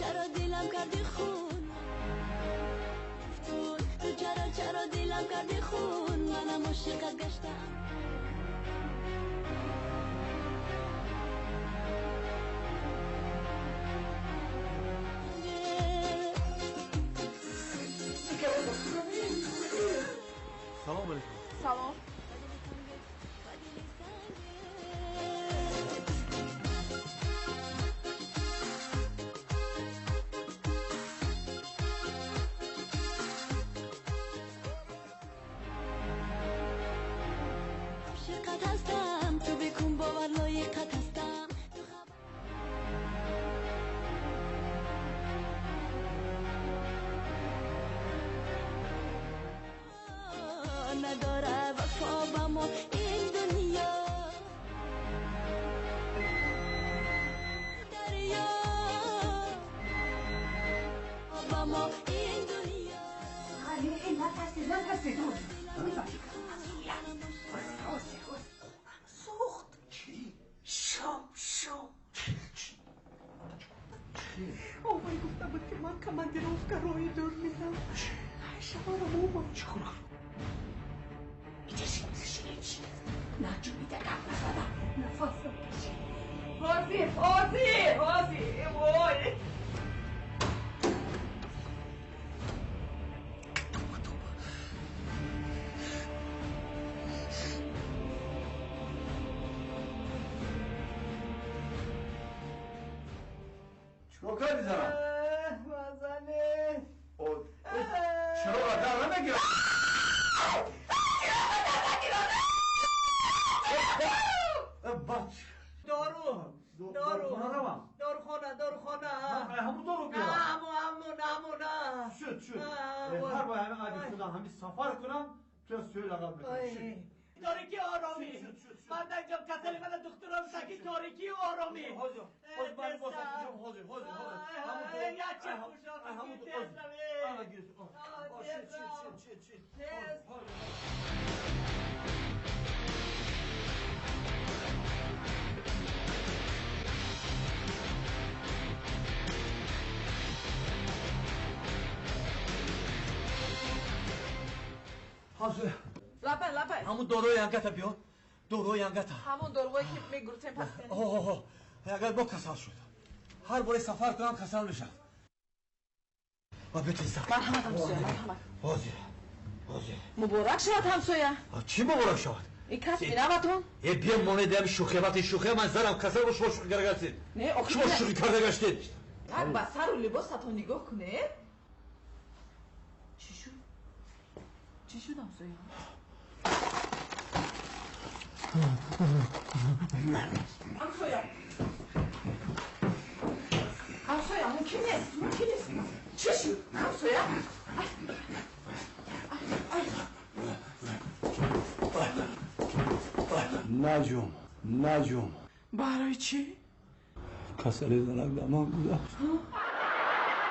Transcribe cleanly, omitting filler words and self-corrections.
چرا دلم کردی خون تو چرا دلم کردی خون منم عاشقت گشتم سلام علیکم. سلام. عاشقت هستم تو بکن باور لایقت هستم نداره وفا با ما این دنیا دریا با ما این دنیا خلیل نترسید سوخت چی؟ شام اومای گفتم بود که من کماندیروفکا روی دور میرم شما رو موما چی کنم؟ ایجاشی نجومی در کم نزدم نفاس رو کشی حاضی وای چیکار کردی زنم؟ مزنه چرا آدم نمیگیرم؟ داروخانه همون دارو بیار همون شد هر باید همه قدیم شدن همین سفر کنم تو سوی لقب بکنم تاریکی آرامی من اینجا کسلی من دکترم سکی تاریکی و آرامی حاضر من باسم حاضر همون حاضر لپه همون دوروی انگتا بیا دوروی انگتا همون دروی که میگروتیم پس اگر با کسل شد هر باره سفر کنم کسل میشم و بتیزم مرحمت همسویه حاضر مبارک شود همسویه چی مبارک شود؟ این کس بینمتون؟ یه بیا مانه دیم شوخی من زنم کسل رو شما شوخی کرده گشتید شما شوخی کرده گشتید یک بسر و لباستون نگاه کنه چی شد همسویه؟ همسویه ممکن نیست چی شد همسویه؟ نجوم برای چی؟ کسلی زنم دمان بودم